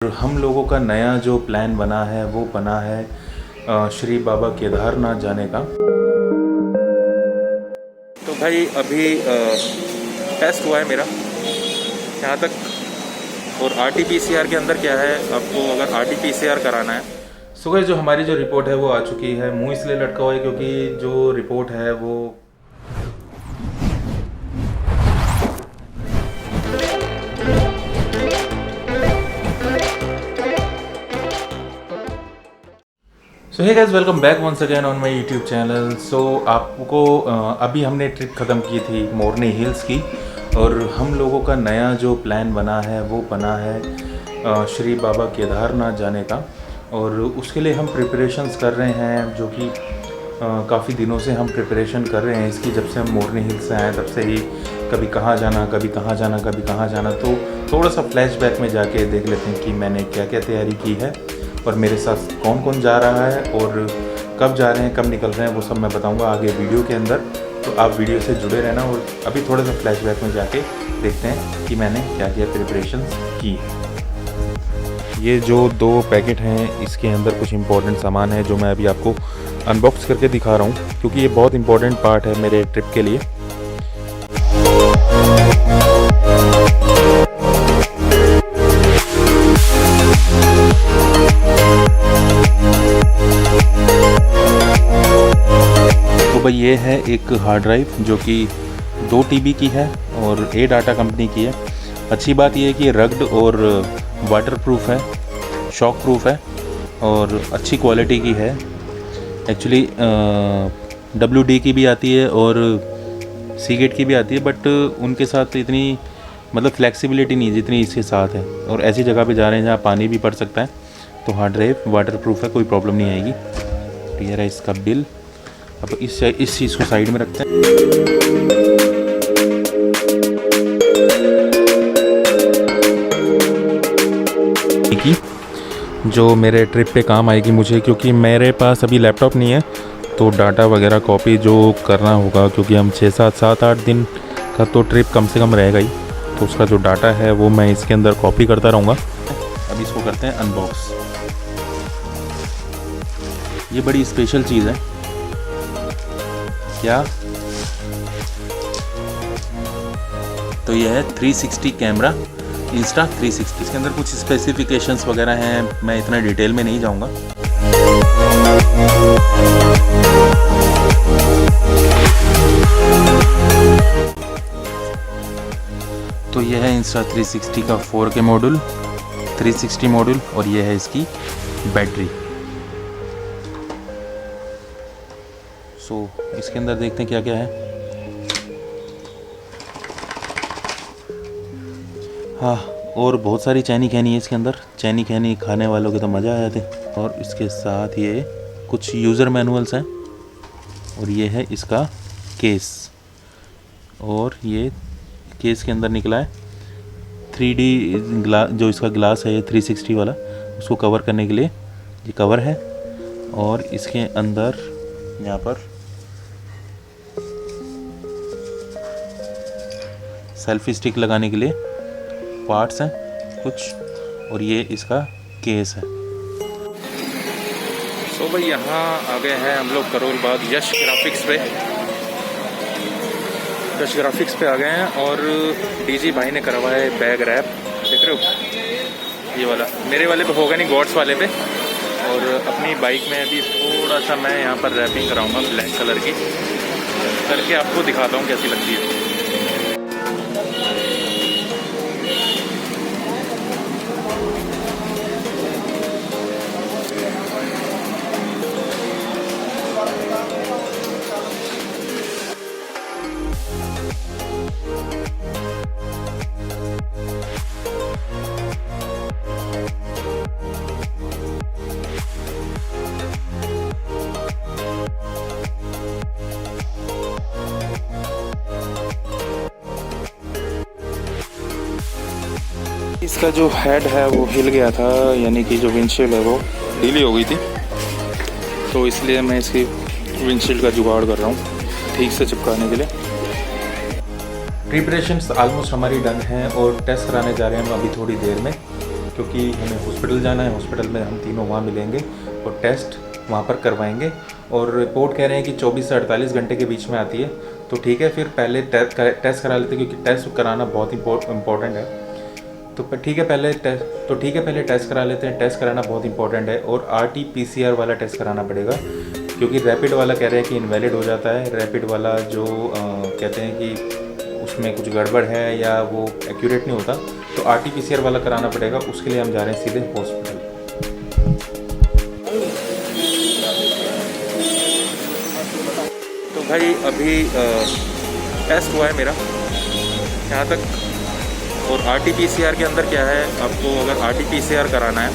हम लोगों का नया जो प्लान बना है वो बना है श्री बाबा केदारनाथ जाने का। तो भाई अभी टेस्ट हुआ है मेरा यहाँ तक। और RT-PCR के अंदर क्या है, आपको अगर RT-PCR कराना है सुबह जो हमारी जो रिपोर्ट है वो आ चुकी है। मुंह इसलिए लटका हुआ है क्योंकि जो रिपोर्ट है वो so hey guys, welcome back once again on my YouTube channel. So आपको अभी हमने ट्रिप ख़त्म की थी मोरनी हिल्स की, और हम लोगों का नया जो प्लान बना है वो बना है श्री बाबा केदारनाथ जाने का। और उसके लिए हम प्रिपरेशंस कर रहे हैं, जो कि काफ़ी दिनों से हम प्रिपरेशन कर रहे हैं इसकी। जब से हम मोरनी हिल्स से आए तब से ही कभी कहाँ जाना, कभी कहाँ जाना, कभी कहाँ जाना। तो थोड़ा सा फ्लैशबैक में जाके देख लेते हैं कि मैंने क्या क्या तैयारी की है और मेरे साथ कौन कौन जा रहा है और कब जा रहे हैं, कब निकल रहे हैं, वो सब मैं बताऊंगा आगे वीडियो के अंदर। तो आप वीडियो से जुड़े रहना। और अभी थोड़ा सा फ्लैशबैक में जाके देखते हैं कि मैंने क्या क्या प्रिपरेशन की है। ये जो 2 पैकेट हैं इसके अंदर कुछ इंपॉर्टेंट सामान है जो मैं अभी आपको अनबॉक्स करके दिखा रहा हूँ, क्योंकि ये बहुत इंपॉर्टेंट पार्ट है मेरे ट्रिप के लिए। तो भाई ये है एक हार्ड ड्राइव जो कि 2 TB की है और A-डाटा कंपनी की है। अच्छी बात यह है कि रग्ड और वाटरप्रूफ है, शॉक प्रूफ है और अच्छी क्वालिटी की है। एक्चुअली WD की भी आती है और सीगेट की भी आती है, बट उनके साथ इतनी मतलब फ्लेक्सिबिलिटी नहीं जितनी इसके साथ है। और ऐसी जगह पे जा रहे हैं जहाँ पानी भी पड़ सकता है, तो हार्ड ड्राइव वाटरप्रूफ है, कोई प्रॉब्लम नहीं आएगी। तो ये रहा इसका बिल। अब इस चीज़ को साइड में रखते हैं। कि जो मेरे ट्रिप पे काम आएगी मुझे, क्योंकि मेरे पास अभी लैपटॉप नहीं है, तो डाटा वगैरह कॉपी जो करना होगा, क्योंकि हम 6-7 दिन का तो ट्रिप कम से कम रहेगा ही, तो उसका जो डाटा है वो मैं इसके अंदर कॉपी करता रहूँगा। अभी इसको करते हैं अनबॉक्स। ये बड़ी स्पेशल चीज़ है। क्या? तो ये है 360 कैमरा, Insta360। इसके अंदर कुछ स्पेसिफिकेशंस वगैरह हैं, मैं इतना डिटेल में नहीं जाऊंगा। तो ये है Insta360 का 4K मॉड्यूल, 360 मॉड्यूल, और ये है इसकी बैटरी। सो इसके अंदर देखते हैं क्या क्या है। हाँ, और बहुत सारी चैनी खैनी है इसके अंदर। चैनी खैनी खाने वालों के तो मज़ा आ जाते। और इसके साथ ये कुछ यूज़र मैनुअल्स हैं, और ये है इसका केस। और ये केस के अंदर निकला है 3D ग्लास, जो इसका ग्लास है 360 वाला, उसको कवर करने के लिए ये कवर है। और इसके अंदर यहाँ पर सेल्फी स्टिक लगाने के लिए पार्ट्स हैं कुछ, और ये इसका केस है। सो भाई यहाँ आ गए हैं हम लोग करोल बाग यश ग्राफिक्स पे। यश ग्राफिक्स पे आ गए हैं, और DG भाई ने करवाया है बैग रैप, देख रहे हो ये वाला। मेरे वाले पे होगा नहीं, गॉड्स वाले पे। और अपनी बाइक में अभी थोड़ा सा मैं यहाँ पर रैपिंग कराऊंगा ब्लैक कलर की करके, आपको दिखाता हूँ कैसी लगती है। इसका जो हेड है वो हिल गया था, यानी कि जो विंडशील्ड है वो ढीली हो गई थी, तो इसलिए मैं इसकी विंडशील्ड का जुगाड़ कर रहा हूँ ठीक से चिपकाने के लिए। प्रिपरेशंस ऑलमोस्ट हमारी डन हैं और टेस्ट कराने जा रहे हैं हम अभी थोड़ी देर में, क्योंकि हमें हॉस्पिटल जाना है। हॉस्पिटल में हम तीनों वहाँ मिलेंगे और टेस्ट वहाँ पर करवाएंगे। और रिपोर्ट कह रहे हैं कि 24 से 48 घंटे के बीच में आती है। तो ठीक है, फिर पहले टेस्ट करा लेते हैं, क्योंकि टेस्ट कराना बहुत इम्पोर्टेंट है। तो ठीक है पहले टेस्ट करा लेते हैं। टेस्ट कराना बहुत इंपॉर्टेंट है और RT-PCR वाला टेस्ट कराना पड़ेगा, क्योंकि रैपिड वाला कह रहे हैं कि इनवैलिड हो जाता है। रैपिड वाला जो कहते हैं कि उसमें कुछ गड़बड़ है या वो एक्यूरेट नहीं होता, तो RT-PCR वाला कराना पड़ेगा। उसके लिए हम जा रहे हैं सीधे हॉस्पिटल। तो भाई अभी टेस्ट हुआ है मेरा यहाँ तक। और RT-PCR के अंदर क्या है, आपको अगर RT-PCR कराना है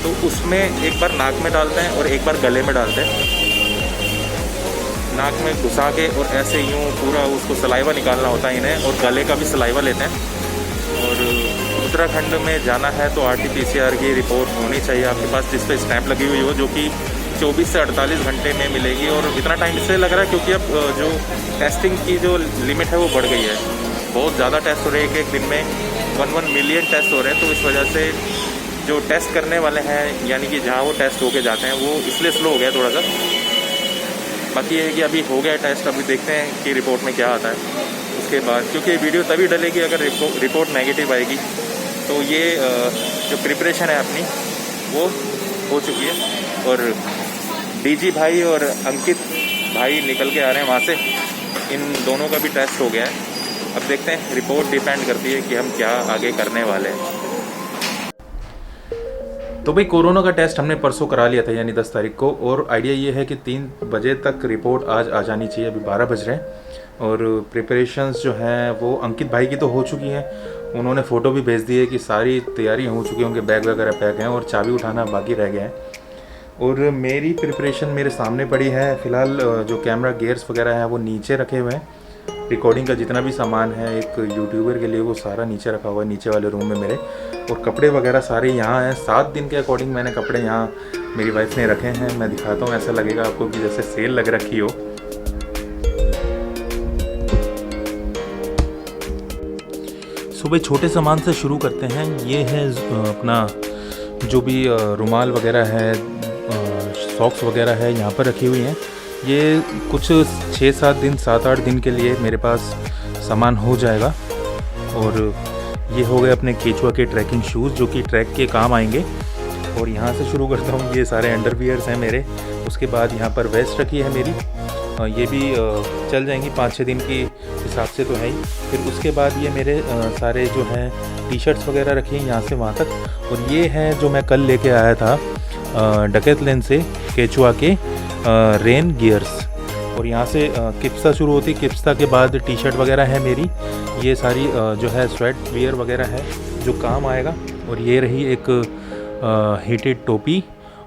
तो उसमें एक बार नाक में डालते हैं और एक बार गले में डालते हैं। नाक में घुसा के और ऐसे यूँ पूरा उसको सलाइवा निकालना होता है इन्हें, और गले का भी सलाइवा लेते हैं। और उत्तराखंड में जाना है तो RT-PCR की रिपोर्ट होनी चाहिए आपके पास, जिस पर स्टैंप लगी हुई हो, जो कि 24 से 48 घंटे में मिलेगी। और इतना टाइम इसलिए लग रहा है क्योंकि अब जो टेस्टिंग की जो लिमिट है वो बढ़ गई है। बहुत ज़्यादा टेस्ट हो रहे हैं, एक दिन में 1 मिलियन टेस्ट हो रहे हैं। तो इस वजह से जो टेस्ट करने वाले हैं, यानी कि जहाँ वो टेस्ट होके जाते हैं, वो इसलिए स्लो हो गया थोड़ा सा। बाकी ये है कि अभी हो गया टेस्ट, अभी देखते हैं कि रिपोर्ट में क्या आता है उसके बाद। क्योंकि वीडियो तभी डलेगी अगर रिपोर्ट नेगेटिव आएगी। तो ये जो प्रिपरेशन है अपनी वो हो चुकी है। और DG भाई और अंकित भाई निकल के आ रहे हैं वहाँ से, इन दोनों का भी टेस्ट हो गया है। अब देखते हैं, रिपोर्ट डिपेंड करती है कि हम क्या आगे करने वाले हैं। तो भाई कोरोना का टेस्ट हमने परसों करा लिया था, यानी 10 तारीख को। और आइडिया ये है कि 3 बजे तक रिपोर्ट आज आ जानी चाहिए। अभी 12 बज रहे हैं। और प्रिपरेशंस जो हैं वो अंकित भाई की तो हो चुकी हैं। उन्होंने फ़ोटो भी भेज दी है कि सारी तैयारी हो चुकी है, उनके बैग वगैरह पैक हैं और चाबी उठाना बाकी रह गया है। और मेरी प्रिपरेशन मेरे सामने पड़ी है। फ़िलहाल जो कैमरा गियर्स वगैरह हैं वो नीचे रखे हुए हैं। रिकॉर्डिंग का जितना भी सामान है एक यूट्यूबर के लिए, वो सारा नीचे रखा हुआ है, नीचे वाले रूम में मेरे। और कपड़े वगैरह सारे यहाँ हैं। 7 दिन के अकॉर्डिंग मैंने कपड़े यहाँ मेरी वाइफ ने रखे हैं। मैं दिखाता हूँ, ऐसा लगेगा आपको कि जैसे सेल लग रखी हो। सुबह छोटे सामान से शुरू करते हैं। ये है अपना जो भी रुमाल वगैरह है, सॉक्स वगैरह है, यहाँ पर रखी हुई हैं। ये कुछ 6-7 दिन 7-8 दिन के लिए मेरे पास सामान हो जाएगा। और ये हो गए अपने केचुआ के ट्रैकिंग शूज़, जो कि ट्रैक के काम आएंगे। और यहाँ से शुरू करता हूँ, ये सारे अंडरवियर्स हैं मेरे। उसके बाद यहाँ पर वेस्ट रखी है मेरी, ये भी चल जाएंगी 5-6 दिन के हिसाब से तो है ही। फिर उसके बाद ये मेरे सारे जो हैं टी-शर्ट्स वगैरह रखी हैं यहाँ से वहाँ तक। और ये है जो मैं कल लेके आया था डकैथलैन से, केचुआ के रेन गियर्स। और यहाँ से किप्सा शुरू होती, किप्सा के बाद टी-शर्ट वगैरह है मेरी। ये सारी जो है स्वेट वियर वगैरह है जो काम आएगा। और ये रही एक हीटेड टोपी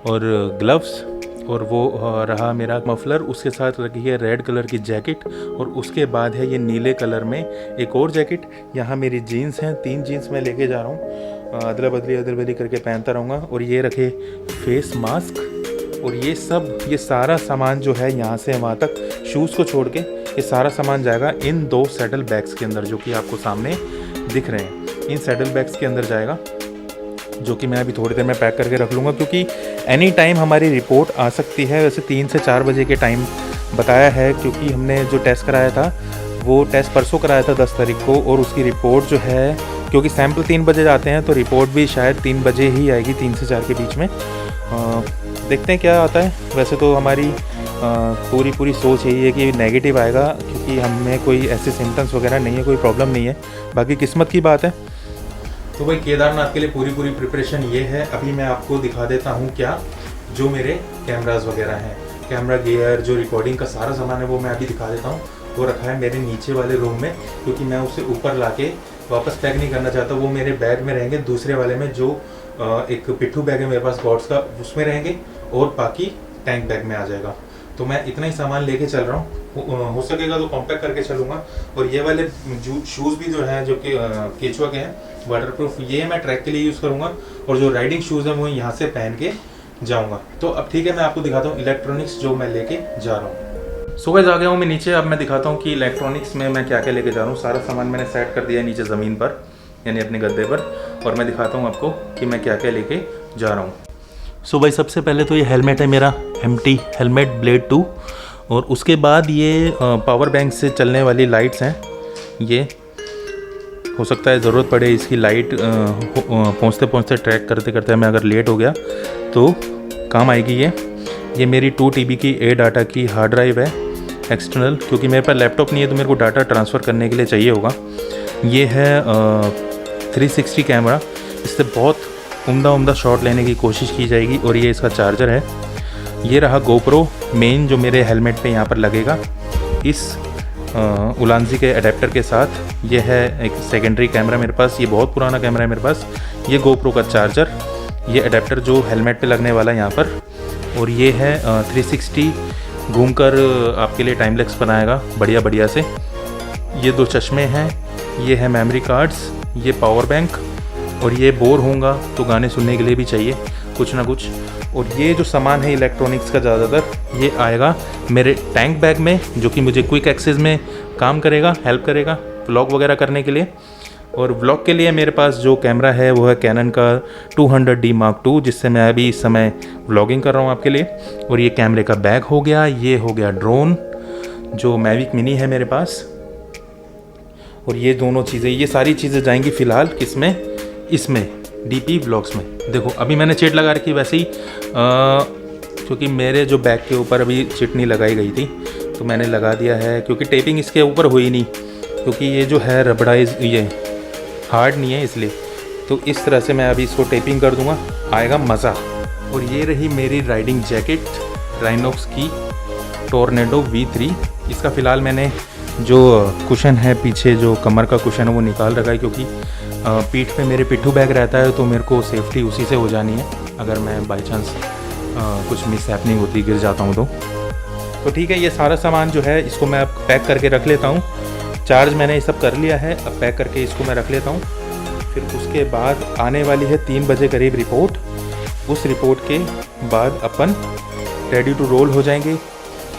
और ग्लव्स, और वो रहा मेरा मफलर। उसके साथ रखी है रेड कलर की जैकेट। और उसके बाद है ये नीले कलर में एक और जैकेट। यहाँ मेरी जीन्स हैं, 3 जीन्स मैं लेके जा रहा हूँ, अदला बदली करके पहनता रहूँगा। और ये रखे फेस मास्क। और ये सारा सामान जो है यहाँ से वहाँ तक, शूज़ को छोड़ के ये सारा सामान जाएगा इन 2 सैडल बैग्स के अंदर, जो कि आपको सामने दिख रहे हैं। इन सैडल बैग्स के अंदर जाएगा, जो कि मैं अभी थोड़ी देर में पैक करके रख लूँगा, क्योंकि एनी टाइम हमारी रिपोर्ट आ सकती है। वैसे 3 से 4 बजे के टाइम बताया है, क्योंकि हमने जो टेस्ट कराया था वो टेस्ट परसों कराया था 10 तारीख को। और उसकी रिपोर्ट जो है, क्योंकि सैंपल 3 बजे जाते हैं, तो रिपोर्ट भी शायद 3 बजे ही आएगी, 3 से 4 के बीच में। देखते हैं क्या आता है। वैसे तो हमारी पूरी सोच यही है कि नेगेटिव आएगा, क्योंकि हमें कोई ऐसे सिम्टम्स वगैरह नहीं है, कोई प्रॉब्लम नहीं है। बाकी किस्मत की बात है। तो भाई केदारनाथ के लिए पूरी प्रिपरेशन ये है। अभी मैं आपको दिखा देता हूँ क्या जो मेरे कैमराज वगैरह हैं, कैमरा गियर, जो रिकॉर्डिंग का सारा सामान है वो मैं अभी दिखा देता हूँ। वो रखा है मेरे नीचे वाले रूम में, क्योंकि मैं उसे ऊपर लाके वापस पैक नहीं करना चाहता। वो मेरे बैग में रहेंगे, दूसरे वाले में जो एक पिट्ठू बैग है मेरे पास गॉड्स का, उसमें रहेंगे। और बाकी टैंक बैग में आ जाएगा। तो मैं इतना ही सामान लेके चल रहा हूँ। हो सकेगा तो कॉम्पैक्ट करके चलूँगा। और ये वाले शूज़ भी जो हैं, जो कि केचुआ के हैं, वाटरप्रूफ, ये मैं ट्रैक के लिए यूज़ करूँगा। और जो राइडिंग शूज़ हैं वो यहाँ से पहन के जाऊँगा। तो अब ठीक है, मैं आपको दिखाता हूँ इलेक्ट्रॉनिक्स जो मैं लेके जा रहा हूँ। सो गाइस, आ गया हूँ मैं नीचे। अब मैं दिखाता हूँ कि इलेक्ट्रॉनिक्स में मैं क्या क्या लेके जा रहा हूँ। सारा सामान मैंने सेट कर दिया है नीचे ज़मीन पर, यानी अपने गद्दे पर। और मैं दिखाता हूँ आपको कि मैं क्या क्या लेके जा रहा हूँ। सो भाई सबसे पहले तो ये हेलमेट है मेरा MT हेलमेट ब्लेड 2, और उसके बाद ये पावर बैंक से चलने वाली लाइट्स हैं। ये हो सकता है ज़रूरत पड़े इसकी लाइट पहुँचते पहुँचते ट्रैक करते करते मैं अगर लेट हो गया तो काम आएगी। ये मेरी 2 TB की A डाटा की हार्ड ड्राइव है एक्सटर्नल, क्योंकि मेरे पास लैपटॉप नहीं है तो मेरे को डाटा ट्रांसफ़र करने के लिए चाहिए होगा। ये है 360 कैमरा, इससे बहुत उम्दा शॉट लेने की कोशिश की जाएगी। और ये इसका चार्जर है। ये रहा GoPro मेन जो मेरे हेलमेट पे यहाँ पर लगेगा इस उलांजी के अडेप्टर के साथ। ये है एक सेकेंडरी कैमरा मेरे पास, ये बहुत पुराना कैमरा है मेरे पास। ये GoPro का चार्जर, ये अडेप्टर जो हेलमेट पे लगने वाला है यहाँ पर, और ये है 360 घूमकर आपके लिए टाइम लैप्स बनाएगा बढ़िया से। ये 2 चश्मे हैं, ये है मेमोरी कार्ड्स, ये पावर बैंक, और ये बोर होऊंगा तो गाने सुनने के लिए भी चाहिए कुछ ना कुछ। और ये जो सामान है इलेक्ट्रॉनिक्स का ज़्यादातर ये आएगा मेरे टैंक बैग में, जो कि मुझे क्विक एक्सेस में काम करेगा, हेल्प करेगा व्लॉग वगैरह करने के लिए। और व्लॉग के लिए मेरे पास जो कैमरा है वो है कैनन का 200D Mark II, जिससे मैं अभी इस समय व्लॉगिंग कर रहा हूँ आपके लिए। और ये कैमरे का बैग हो गया, ये हो गया ड्रोन जो मैविक मिनी है मेरे पास। और ये दोनों चीज़ें, ये सारी चीज़ें जाएंगी फ़िलहाल किसमें, इसमें DP व्लॉग्स में। देखो अभी मैंने चिट लगा रखी वैसे ही, क्योंकि मेरे जो बैग के ऊपर अभी चिट नहीं लगाई गई थी तो मैंने लगा दिया है, क्योंकि टेपिंग इसके ऊपर हुई नहीं, क्योंकि ये जो है रबड़ाइज ये हार्ड नहीं है इसलिए। तो इस तरह से मैं अभी इसको टेपिंग कर दूंगा, आएगा मज़ा। और ये रही मेरी राइडिंग जैकेट राइनॉक्स की टोर्नेडो V3। इसका फ़िलहाल मैंने जो कुशन है पीछे, जो कमर का कुशन है वो निकाल रखा है, क्योंकि पीठ पे मेरे पिट्ठू बैग रहता है तो मेरे को सेफ्टी उसी से हो जानी है अगर मैं बाई चांस कुछ मिस हैपनिंग होती, गिर जाता हूँ तो ठीक है। ये सारा सामान जो है इसको मैं अब पैक करके रख लेता हूँ। चार्ज मैंने ये सब कर लिया है, अब पैक करके इसको मैं रख लेता हूँ। फिर उसके बाद आने वाली है 3 बजे करीब रिपोर्ट। उस रिपोर्ट के बाद अपन रेडी टू रोल हो जाएंगे।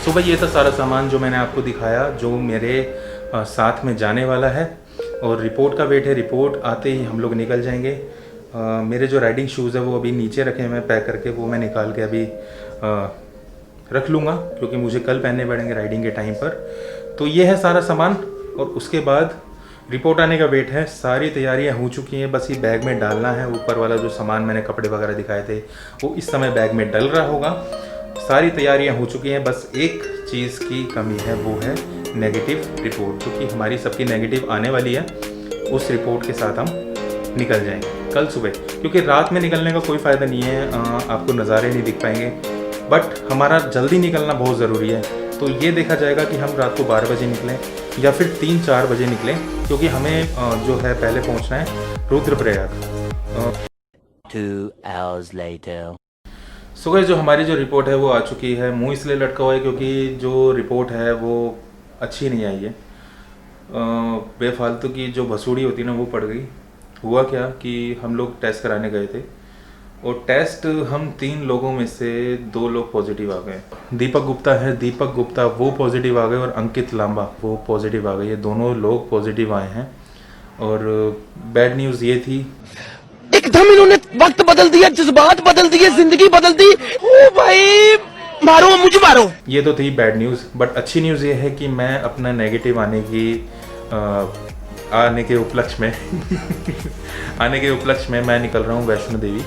सुबह ये था सारा सामान जो मैंने आपको दिखाया, जो मेरे साथ में जाने वाला है। और रिपोर्ट का वेट है, रिपोर्ट आते ही हम लोग निकल जाएंगे। मेरे जो राइडिंग शूज़ है वो अभी नीचे रखे हैं, मैं पैक करके वो मैं निकाल के अभी रख लूँगा, क्योंकि मुझे कल पहनने पड़ेंगे राइडिंग के टाइम पर। तो ये है सारा सामान। और उसके बाद रिपोर्ट आने का वेट है। सारी तैयारियां हो चुकी हैं, बस ये बैग में डालना है। ऊपर वाला जो सामान मैंने कपड़े वगैरह दिखाए थे वो इस समय बैग में डल रहा होगा। सारी तैयारियां हो चुकी हैं, बस एक चीज़ की कमी है, वो है नेगेटिव रिपोर्ट, क्योंकि हमारी सबकी नेगेटिव आने वाली है। उस रिपोर्ट के साथ हम निकल जाएंगे कल सुबह, क्योंकि रात में निकलने का कोई फ़ायदा नहीं है, आपको नज़ारे नहीं दिख पाएंगे। बट हमारा जल्दी निकलना बहुत ज़रूरी है। तो ये देखा जाएगा कि हम रात को 12 बजे निकलें या फिर 3-4 बजे निकलें, क्योंकि हमें जो है पहले पहुंचना है रुद्रप्रयाग। 2 hours later. सुबह जो हमारी जो रिपोर्ट है वो आ चुकी है। मुंह इसलिए लटका हुआ है क्योंकि जो रिपोर्ट है वो अच्छी नहीं आई है। बेफालतू की जो भसूड़ी होती है ना वो पड़ गई। हुआ क्या कि हम लोग टेस्ट कराने गए थे और टेस्ट हम 3 लोगों में से 2 लोग पॉजिटिव आ गए। दीपक गुप्ता है, दीपक गुप्ता वो पॉजिटिव आ गए और अंकित लांबा वो पॉजिटिव आ गए। ये दोनों लोग पॉजिटिव आए हैं। और बैड न्यूज़ ये थी, एकदम इन्होंने वक्त बदल दिया, जज्बात बदल दिए, जिंदगी बदल दी। ओ भाई मारो मुझे मारो। ये तो थी बैड न्यूज़। बट अच्छी न्यूज़ ये है कि मैं अपना नेगेटिव आने के उपलक्ष्य में आने के उपलक्ष्य में मैं निकल रहा हूँ वैष्णो देवी।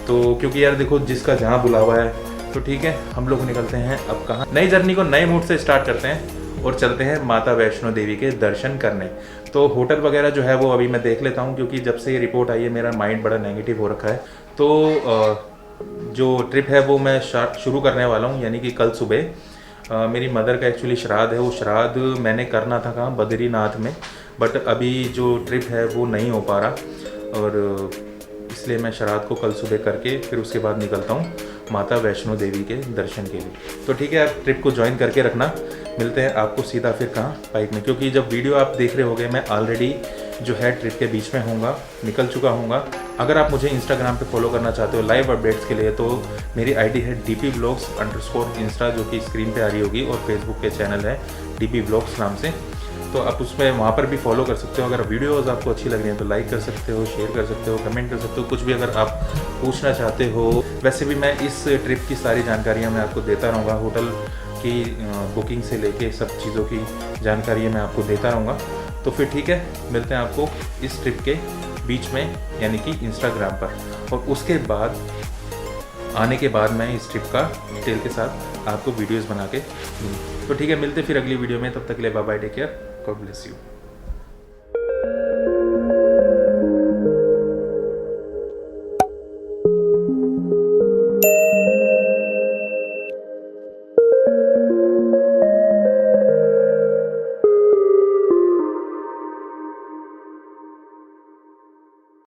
तो क्योंकि यार देखो जिसका जहाँ बुलावा है, तो ठीक है हम लोग निकलते हैं अब कहाँ। नई जर्नी को नए मूड से स्टार्ट करते हैं और चलते हैं माता वैष्णो देवी के दर्शन करने। तो होटल वगैरह जो है वो अभी मैं देख लेता हूँ, क्योंकि जब से ये रिपोर्ट आई है मेरा माइंड बड़ा नेगेटिव हो रखा है। तो जो ट्रिप है वो मैं शुरू करने वाला हूँ, यानी कि कल सुबह मेरी मदर का एक्चुअली श्राद्ध है। वो श्राद्ध मैंने करना था कहाँ, बद्रीनाथ में, बट अभी जो ट्रिप है वो नहीं हो पा रहा और इसलिए मैं श्राद्ध को कल सुबह करके फिर उसके बाद निकलता हूँ माता वैष्णो देवी के दर्शन के लिए। तो ठीक है, आप ट्रिप को ज्वाइन करके रखना। मिलते हैं आपको सीधा फिर कहाँ, बाइक में, क्योंकि जब वीडियो आप देख रहे होगे मैं ऑलरेडी जो है ट्रिप के बीच में होऊंगा, निकल चुका हूँगा। अगर आप मुझे इंस्टाग्राम पे फॉलो करना चाहते हो लाइव अपडेट्स के लिए, तो मेरी आईडी है dpvlogs_insta, जो कि स्क्रीन पे आ रही होगी, और फेसबुक पे चैनल है dpvlogs नाम से। तो आप उसमें वहाँ पर भी फॉलो कर सकते हो। अगर वीडियोज़ आपको अच्छी लग रही हैं तो लाइक कर सकते हो, शेयर कर सकते हो, कमेंट कर सकते हो, कुछ भी अगर आप पूछना चाहते हो। वैसे भी मैं इस ट्रिप की सारी जानकारियाँ मैं आपको देता रहूँगा, होटल की बुकिंग से लेके सब चीज़ों की जानकारी मैं आपको देता रहूँगा। तो फिर ठीक है, मिलते हैं आपको इस ट्रिप के बीच में, यानी कि इंस्टाग्राम पर। और उसके बाद आने के बाद मैं इस ट्रिप का डिटेल के साथ आपको वीडियोस बना के दूँगा। तो ठीक है, मिलते फिर अगली वीडियो में। तब तक के लिए bye bye, take care, God bless you.